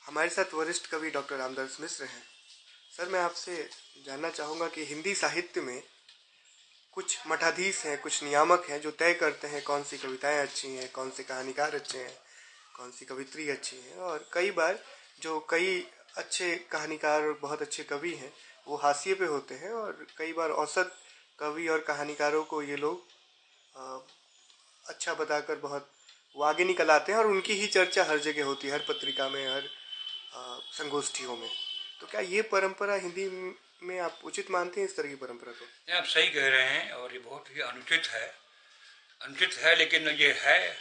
हमारे साथ वरिष्ठ कवि डॉक्टर रामदास मिश्र हैं। सर, मैं आपसे जानना चाहूँगा कि हिंदी साहित्य में कुछ मठाधीश हैं, कुछ नियामक हैं जो तय करते हैं कौन सी कविताएं अच्छी हैं, कौन से कहानीकार अच्छे हैं, कौन सी कवित्री अच्छी हैं। और कई बार जो कई अच्छे कहानीकार और बहुत अच्छे कवि हैं वो हाशिए पे होते हैं, और कई बार औसत कवि और कहानीकारों को ये लोग अच्छा बताकर बहुत वो आगे निकल आते हैं और उनकी ही चर्चा हर जगह होती है, हर पत्रिका में, हर संगोष्ठियों में। तो क्या ये परंपरा हिंदी में आप उचित मानते हैं, इस तरह की परंपरा को? आप सही कह रहे हैं और ये बहुत ही अनुचित है। लेकिन ये है,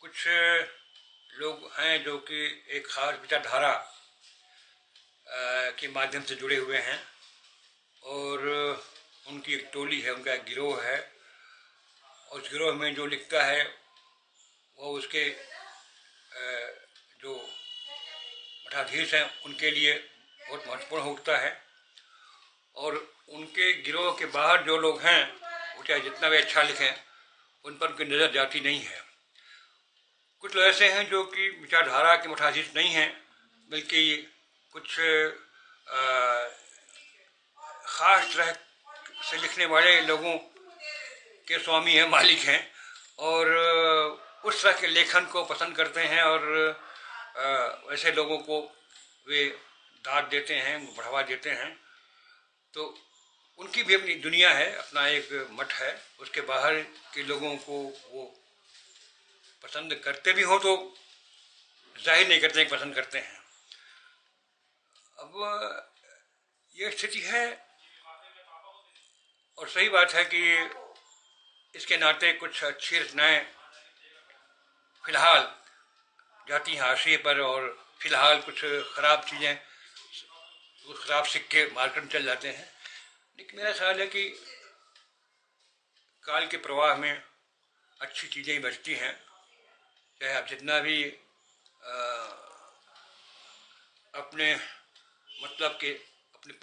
कुछ लोग हैं जो कि एक खास विचारधारा के माध्यम से जुड़े हुए हैं और उनकी एक टोली है, उनका एक गिरोह है। और उस गिरोह में जो लिखता है वो उसके जो मठाधीश हैं उनके लिए बहुत महत्वपूर्ण होता है। और उनके गिरोह के बाहर जो लोग हैं वो चाहे जितना भी अच्छा लिखें, उन पर उनकी नज़र जाती नहीं है। कुछ लोग ऐसे हैं जो कि विचारधारा के मठाधीश नहीं हैं, बल्कि कुछ खास तरह से लिखने वाले लोगों के स्वामी हैं, मालिक हैं, और उस तरह के लेखन को पसंद करते हैं और ऐसे लोगों को वे दाद देते हैं, बढ़ावा देते हैं। तो उनकी भी अपनी दुनिया है, अपना एक मठ है, उसके बाहर के लोगों को वो पसंद करते भी हो तो जाहिर नहीं करते हैं पसंद करते हैं। अब ये स्थिति है और सही बात है कि इसके नाते कुछ अच्छी रचनाएं फिलहाल जाती हैं हाशिए पर, और फिलहाल कुछ खराब चीज़ें, कुछ खराब सिक्के मार्केट में चल जाते हैं। लेकिन मेरा ख्याल है कि काल के प्रवाह में अच्छी चीज़ें बचती हैं, चाहे आप जितना भी अपने मतलब के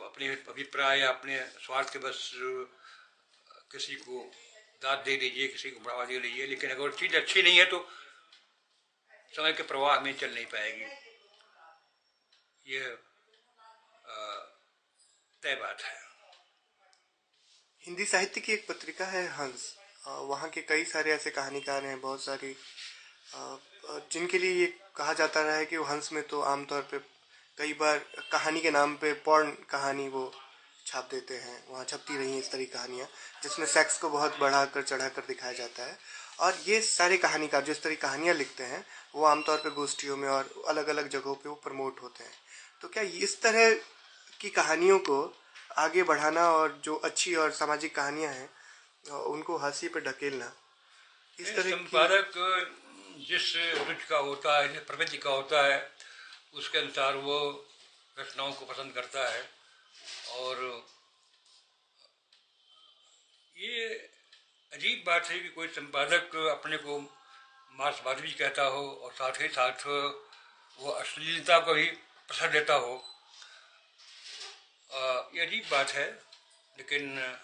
अपने अभिप्राय या अपने स्वार्थ के बस किसी को दाद दे दीजिए, किसी को बढ़ावा दे दीजिए, लेकिन अगर चीज़ अच्छी नहीं है तो समय के प्रवाह में चल नहीं पाएगी। ये तय बात है। हिंदी साहित्य की एक पत्रिका है हंस। वहाँ के कई सारे ऐसे कहानीकार हैं, बहुत सारे जिनके लिए ये कहा जाता रहा है कि वो हंस में तो आमतौर पे कई बार कहानी के नाम पे पॉर्न कहानी वो छाप देते हैं। वहाँ छपती रही हैं इस तरह की कहानियाँ जिसमें सेक्स को बहुत बढ़ाकर चढ़ाकर दिखाया जाता है। और ये सारे कहानीकार जो इस तरह की कहानियाँ लिखते हैं वो आमतौर पे गोष्ठियों में और अलग अलग जगहों पे वो प्रमोट होते हैं। तो क्या इस तरह की कहानियों को आगे बढ़ाना और जो अच्छी और सामाजिक कहानियाँ हैं उनको हाशिए पे ढकेलना, इस तरह की संपादक जिस रुचि का होता है, जिस प्रवृत्ति का होता है, उसके अनुसार वो रचनाओं को पसंद करता है। और ये अजीब बात है कि कोई संपादक अपने को मार्क्सवादी भी कहता हो और साथ ही साथ वो अश्लीलता को भी प्रसार देता हो। ये अजीब बात है, लेकिन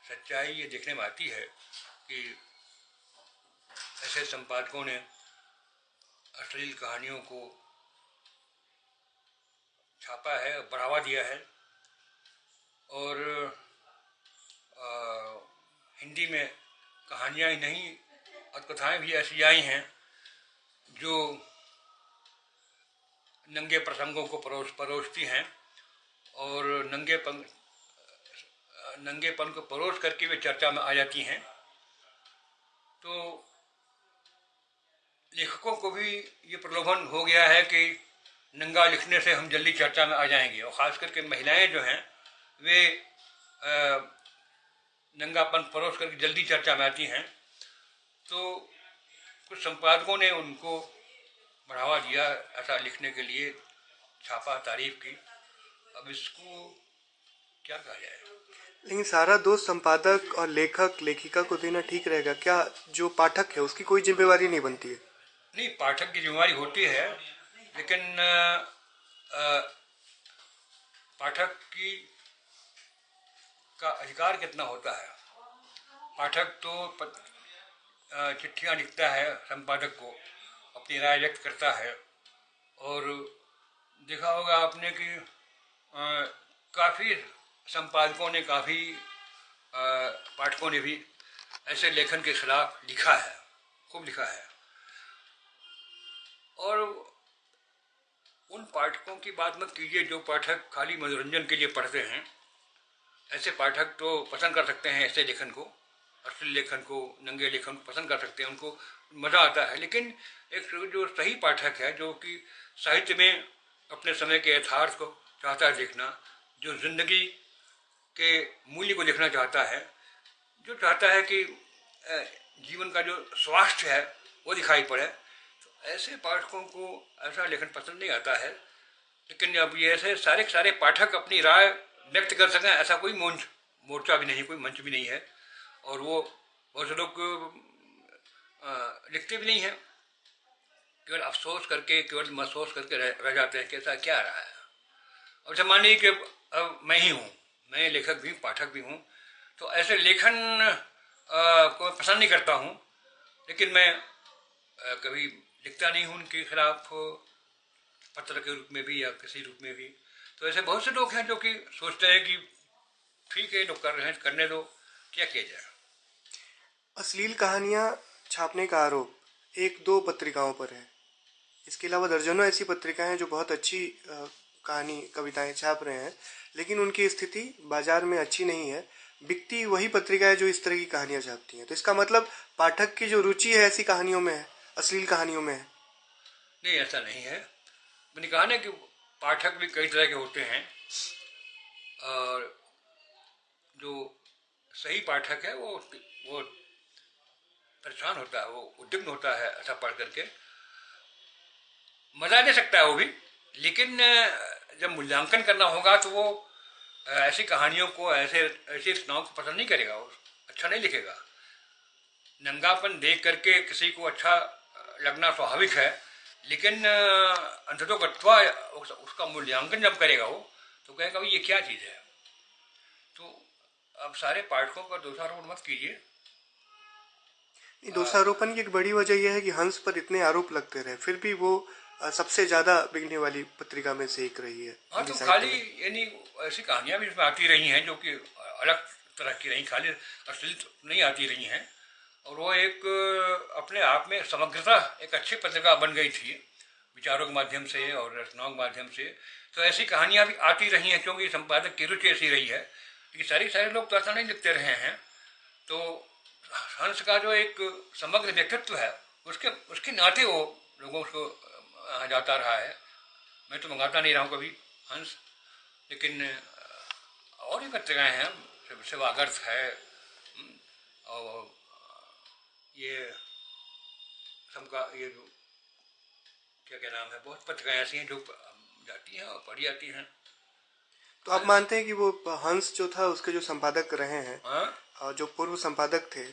सच्चाई ये देखने में आती है कि ऐसे संपादकों ने अश्लील कहानियों को छापा है, बढ़ावा दिया है। और हिंदी में कहानियाँ ही नहीं, कथाएँ भी ऐसी आई हैं जो नंगे प्रसंगों को परोसती हैं और नंगेपन को परोस करके वे चर्चा में आ जाती हैं। तो लेखकों को भी ये प्रलोभन हो गया है कि नंगा लिखने से हम जल्दी चर्चा में आ जाएंगे, और ख़ास करके महिलाएं जो हैं वे नंगापन परोस करके जल्दी चर्चा में आती हैं। तो कुछ संपादकों ने उनको बढ़ावा दिया ऐसा लिखने के लिए, छापा, तारीफ की। अब इसको क्या कहा जाए? लेकिन सारा दोष संपादक और लेखक लेखिका को देना ठीक रहेगा क्या? जो पाठक है उसकी कोई जिम्मेवारी नहीं बनती है? नहीं, पाठक की जिम्मेवारी होती है, लेकिन पाठक की का अधिकार कितना होता है? पाठक तो चिट्ठियाँ लिखता है संपादक को, अपनी राय व्यक्त करता है, और देखा होगा आपने कि काफ़ी संपादकों ने, काफ़ी पाठकों ने भी ऐसे लेखन के खिलाफ लिखा है, खूब लिखा है। और उन पाठकों की बात मत कीजिए जो पाठक खाली मनोरंजन के लिए पढ़ते हैं। ऐसे पाठक तो पसंद कर सकते हैं ऐसे लेखन को, अश्लील लेखन को, नंगे लेखन को पसंद कर सकते हैं, उनको मज़ा आता है। लेकिन एक जो सही पाठक है, जो कि साहित्य में अपने समय के यथार्थ को चाहता है देखना, जो जिंदगी के मूल्य को देखना चाहता है, जो चाहता है कि जीवन का जो स्वास्थ्य है वो दिखाई पड़े, तो ऐसे पाठकों को ऐसा लेखन पसंद नहीं आता है। लेकिन अब ये ऐसे सारे पाठक अपनी राय व्यक्त कर सकें, ऐसा कोई मोर्चा भी नहीं, कोई मंच भी नहीं है। और वो बहुत से लोग लिखते भी नहीं हैं, केवल अफसोस करके, केवल महसूस करके रह जाते हैं कि ऐसा क्या रहा है। और जब मान लीजिए कि अब मैं ही हूँ, मैं लेखक भी हूँ, पाठक भी हूँ, तो ऐसे लेखन को पसंद नहीं करता हूँ। लेकिन मैं कभी लिखता नहीं हूँ उनके खिलाफ, पत्र के रूप में भी या किसी रूप में भी। तो ऐसे बहुत से लोग हैं जो कि सोचते हैं कि ठीक है, लोग कर रहे हैं, करने दो, क्या किया जाए। अश्लील कहानियां छापने का आरोप एक दो पत्रिकाओं पर है। इसके अलावा दर्जनों ऐसी पत्रिकाएं हैं जो बहुत अच्छी कहानी, कविताएं छाप रहे हैं, लेकिन उनकी स्थिति बाजार में अच्छी नहीं है। बिकती वही पत्रिकाएं जो इस तरह की कहानियां छापती हैं। तो इसका मतलब पाठक की जो रुचि है ऐसी कहानियों में है, अश्लील कहानियों में है। नहीं, ऐसा नहीं है। मैंने कहा ना कि पाठक भी कई तरह के होते हैं, और जो सही पाठक है वो परेशान होता है, वो उद्विग्न होता है ऐसा पढ़ करके। मजा ले सकता है वो भी, लेकिन जब मूल्यांकन करना होगा तो वो ऐसी कहानियों को, ऐसी रचनाओं को पसंद नहीं करेगा, वो अच्छा नहीं लिखेगा। नंगापन देख करके किसी को अच्छा लगना स्वाभाविक है, लेकिन अंततोगत्वा उसका मूल्यांकन जब करेगा वो, तो कहेगा भाई ये क्या चीज़ है। तो अब सारे पाठकों पर दोषारोपण मत कीजिए। दोषारोपण की एक बड़ी वजह यह है कि हंस पर इतने आरोप लगते रहे, फिर भी वो सबसे ज्यादा बिकने वाली पत्रिका में से एक रही है। हाँ, तो खाली यानी ऐसी कहानियां भी इसमें आती रही हैं जो कि अलग तरह की रही, खाली अश्लील नहीं आती रही हैं। और वो एक अपने आप में समग्रता एक अच्छी पत्रिका बन गई थी, विचारों के माध्यम से और रचनाओं के माध्यम से। तो ऐसी कहानियां भी आती रही हैं क्योंकि संपादक की रुचि ऐसी रही है। लेकिन सारे लोग तो ऐसा नहीं लिखते रहे हैं। तो हंस का जो एक समग्र व्यक्तित्व है, उसके नाते वो लोगों को जाता रहा है। मैं तो मंगाता नहीं रहा हूँ कभी हंस, लेकिन और भी पत्रिकाएँ हैं, सेवागर्थ है, और ये सबका ये क्या नाम है, बहुत पत्रिकाएँ ऐसी हैं जो जाती हैं और पढ़ी जाती हैं। तो आप मानते हैं कि वो हंस जो था उसके जो संपादक रहे हैं, हाँ? जो पूर्व संपादक थे,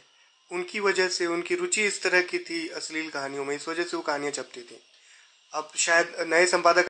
उनकी वजह से, उनकी रुचि इस तरह की थी अश्लील कहानियों में, इस वजह से वो कहानियां छपती थी। अब शायद नए संपादक